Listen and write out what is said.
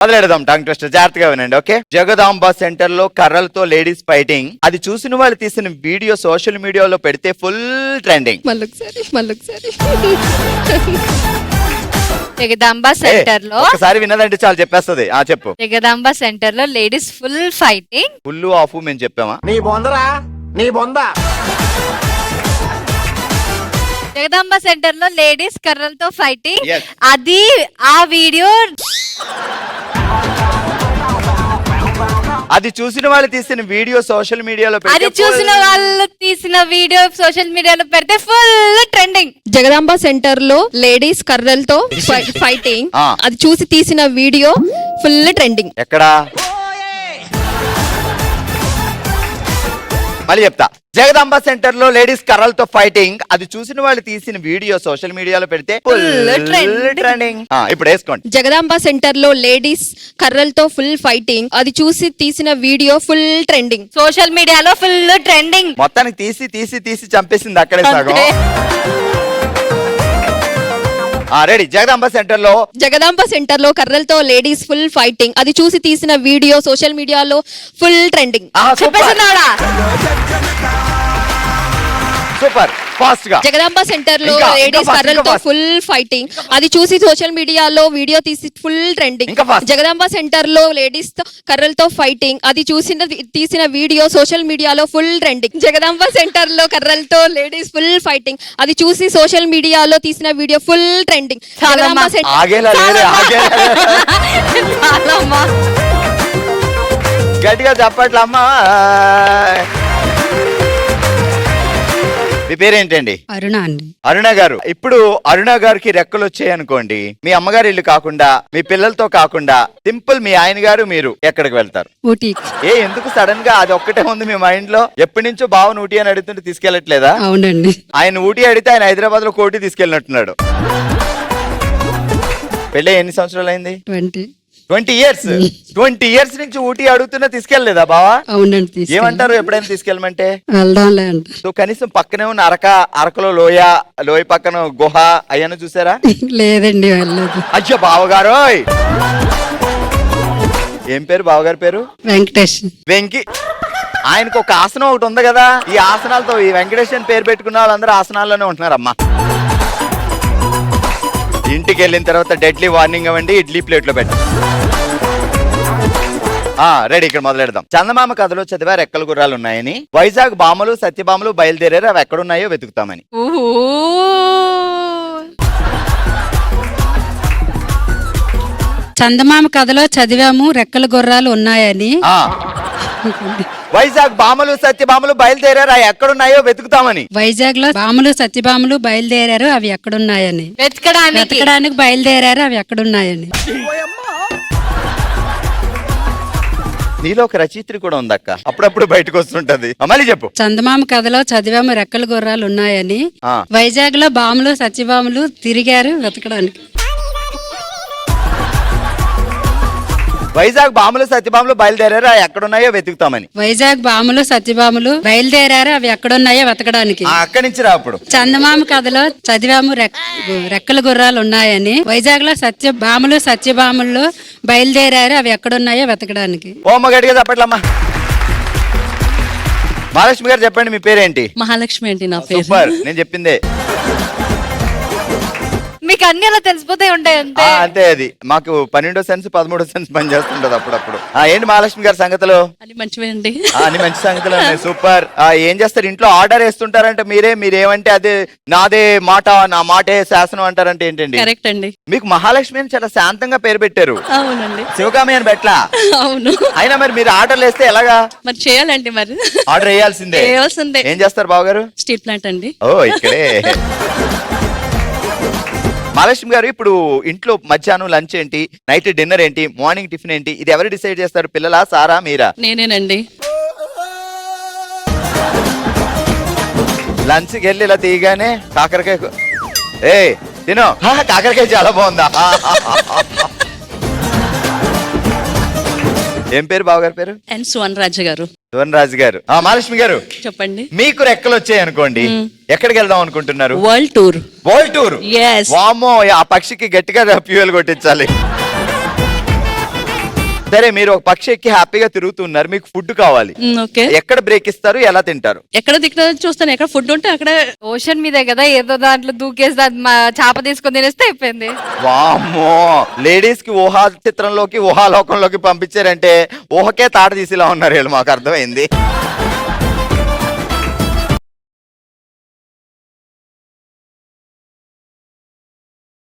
మొదలెడదాం tongue twister, జాగ్రత్తగా వినండి. Okay, Jagadamba centre లో కర్రలతో లేడీస్ ఫైటింగ్, అది చూసిన వాళ్ళు తీసిన వీడియో సోషల్ మీడియాలో పెడితే ఫుల్ ట్రెండింగ్. మళ్ళొకసారి జగదాంబ సెంటర్ లో ఒకసారి విన్నదంటే చాలు చెప్పేస్తుంది. చెప్పు. జగదాంబ సెంటర్ లో ladies full fighting. Full of మేము చెప్పామా? నీ బొందరా నీ బొంద. జగదాంబ సెంటర్ లో లేడీస్ కర్రలతో ఫైటింగ్. Yes. అది ఆ వీడియో అది చూసిన వాళ్ళు తీసిన వీడియో సోషల్ మీడియాలో అది చూసిన వాళ్ళు తీసిన వీడియో సోషల్ మీడియాలో పెడితే ఫుల్ ట్రెండింగ్. జగదాంబ సెంటర్ లో లేడీస్ కర్రలతో ఫైటింగ్, అది చూసి తీసిన వీడియో ఫుల్ ట్రెండింగ్. ఎక్కడా? మళ్ళీ చెప్తా. జగదాంబ సెంటర్ లో లేడీస్ కర్రలతో ఫైటింగ్, అది చూసిన వాళ్ళు తీసిన వీడియో సోషల్ మీడియాలో పెడితే ట్రెండింగ్. ఇప్పుడు వేసుకోండి. జగదాంబ సెంటర్ లో లేడీస్ కర్రలతో ఫుల్ ఫైటింగ్, అది చూసి తీసిన వీడియో ఫుల్ ట్రెండింగ్. సోషల్ మీడియాలో ఫుల్ ట్రెండింగ్. మొత్తానికి తీసి తీసి తీసి చంపేసింది అక్కడే సగం. రెడీ. జగదాంబ సెంటర్ లో కర్రలతో లేడీస్ ఫుల్ ఫైటింగ్, అది చూసి తీసిన వీడియో సోషల్ మీడియాలో ఫుల్ ట్రెండింగ్. సూపర్ ఫాస్ట్ గా. జగదాంబ సెంటర్ లో లేడీస్ కర్రలతో ఫుల్ ఫైటింగ్, అది చూసి సోషల్ మీడియాలో వీడియో తీసి ఫుల్ ట్రెండింగ్. జగదాంబ సెంటర్ లో లేడీస్ కర్రలతో ఫైటింగ్, అది తీసిన వీడియో సోషల్ మీడియాలో ఫుల్ ట్రెండింగ్. జగదాంబ సెంటర్ లో కర్రలతో లేడీస్ ఫుల్ ఫైటింగ్, అది చూసి సోషల్ మీడియాలో తీసిన వీడియో ఫుల్ ట్రెండింగ్. జగదాంబ గట్టిగా చెప్పట్లమ్మా. మీ పేరేంటండి? అరుణ అండి. అరుణ గారు, ఇప్పుడు అరుణ గారికి రెక్కలు వచ్చాయి అనుకోండి, మీ అమ్మగారి ఇల్లు కాకుండా మీ పిల్లలతో కాకుండా సింపుల్ మీ ఆయన గారు మీరు ఎక్కడికి వెళ్తారు? ఊటీకి. ఎందుకు సడన్ గా అది ఒక్కటే ఉంది మీ మైండ్ లో? ఎప్పటి నుంచో బావను ఊటీ అని అడుగుతుంటే తీసుకెళ్లట్లేదా? అవునండి. ఆయన ఊటీ అడిగితే ఆయన హైదరాబాద్ లో కోటి తీసుకెళ్ళినట్టున్నాడు. పెళ్ళి ఎన్ని సంవత్సరాలు అయింది? 20 years. 20 years నుంచి ఊటీ అడుగుతున్నా తీసుకెళ్లేదా బావా? అవునండి. ఏమంటారు ఎప్పుడైనా తీసుకెళ్ళమంటే? వెళ్దాంలే అంట. సో కనీసం పక్కనే ఉన్న అరకలో లోయ పక్కన గుహ అయ్యను చూసారా? లేదండి, వెళ్ళలేదు. అయ్యో బావగారు. ఏం పేరు బావగారి పేరు? వెంకటేష్. వెంకి. ఆయనకు ఒక ఆసనం ఒకటి ఉంది కదా, ఈ ఆసనాలతో ఈ వెంకటేష్ అని పేరు పెట్టుకున్న వాళ్ళందరూ ఆసనాల్లోనే ఉంటున్నారమ్మా. ఇంటికి వెళ్ళిన తర్వాత డెడ్లీ వార్నింగ్ ఇవ్వండి, ఇడ్లీ ప్లేట్ లో పెట్టండి. రెడీ. ఇక్కడ మొదలెడదాం. చందమామ కథలో చదివా రెక్కల గుర్రాలు ఉన్నాయని, వైజాగ్ బామలు సత్యభామలు బయలుదేరారు, అవి ఎక్కడున్నాయో వెతుకుతామని. చందమామ కథలో చదివాము రెక్కల గుర్రాలు ఉన్నాయని. వైజాగ్ బామలు సత్యభామలు బయలుదేరారు, అవి ఎక్కడున్నాయో వెతుకుతామని. వైజాగ్ లో బాములు సత్యభామలు బయలుదేరారు, అవి ఎక్కడున్నాయని. వెతకడానికి బయలుదేరారు, అవి ఎక్కడున్నాయని. నీలో ఒక రచయిత్రి కూడా ఉందక్క, అప్పుడప్పుడు బయటకు వస్తుంటది. మళ్ళీ చెప్పు. చందమామ కథలో చదివాము రెక్కల గుర్రాలు ఉన్నాయని, వైజాగ్ లో బాములు సత్యభామలు తిరిగారు వెతకడానికి. వైజాగ్ బాములు సత్యభామలు బయలుదేరారు, అవి ఎక్కడున్నాయో వెతుకుతామని. వైజాగ్ బాములు సత్యభామలు బయలుదేరారు, అవి ఎక్కడున్నాయో వెతకడానికి. అక్కడి నుంచి రా. అప్పుడు చందమామ కథలో చదివాము రెక్కల గుర్రాలు ఉన్నాయని, వైజాగ్ లో బాములు సత్యభామలు బయలుదేరారు, అవి ఎక్కడున్నాయో వెతకడానికి. ఓమ్మ గట్టిగా చెప్పట్లమ్మా. మహాలక్ష్మి గారు చెప్పండి, మీ పేరేంటి? మహాలక్ష్మి అండి నా పేరు. సూపర్, నేను చెప్పిందే. మీకు అన్ని అలా తెలిసిపోతాయి ఉంటాయి అంతే. అంతే, అది మాకు 12వ సెన్స్ 13వ సెన్స్ పని చేస్తుంటది అప్పుడప్పుడు. ఏంటి మహాలక్ష్మి గారి సంగతులు? అన్ని మంచివేనండి. అన్ని మంచి సంగతులు ఉన్నాయి. సూపర్. ఏం చేస్తారు ఇంట్లో? ఆర్డర్ వేస్తుంటారంటే మీరేమంటే అదే నాదే మాట, నా మాటే శాసనం అంటారంటే ఏంటండి? కరెక్ట్ అండి. మీకు మహాలక్ష్మి అని చాలా శాంతంగా పేరు పెట్టారు. అవునండి. శివకామి అని పెట్టలా? అవును. అయినా మరి మీరు ఆర్డర్లు వేస్తే ఎలాగా? మరి చేయాలండి. మరి ఆర్డర్ వేయాల్సిందే. ఏం చేస్తారు బావగారు? స్టీల్ ప్లాంట్ అండి. ఓ, ఇక్కడే. మహాలక్ష్మి గారు, ఇప్పుడు ఇంట్లో మధ్యాహ్నం లంచ్ ఏంటి, నైట్ డిన్నర్ ఏంటి, మార్నింగ్ టిఫిన్ ఏంటి, ఇది ఎవరు డిసైడ్ చేస్తారు? పిల్లలా, సారా, మీరా? నేనేనండి. లంచ్కి వెళ్ళి ఇలా తీయగానే కాకరకాయ తినో, కాకరకాయ చాలా బాగుందా? ఏం పేరు బావగారి పేరు? సువన్ రాజు గారు. సువన్ రాజు గారు. మహాలక్ష్మి గారు చెప్పండి. మీకు రెక్కలు వచ్చాయి అనుకోండి, ఎక్కడికి వెళ్దాం అనుకుంటున్నారు? World tour. World tour? వామ్మో, ఆ పక్షికి గట్టిగా ఫ్యూయల్ కొట్టించాలి. సరే మీరు ఒక పక్షి ఎక్కి హ్యాపీగా తిరుగుతున్నారు, మీకు ఫుడ్ కావాలి, ఓకే. ఎక్కడ బ్రేక్ ఇస్తారు, ఎలా తింటారు? ఎక్కడ దిక్కున చూస్తాను, ఎక్కడ ఫుడ్ ఉంటే అక్కడ. ఓషన్ మీదే కదా, ఏదో దాంట్లో దూకేసి అది చేప తీసుకొని తినేస్తే అయిపోయింది. వామ్మో, లేడీస్ కి ఊహా చిత్రంలోకి ఊహాలోకంలోకి పంపించారంటే ఊహకే తాట తీసేలా ఉన్నారు వీళ్ళు, మాకు అర్థమైంది.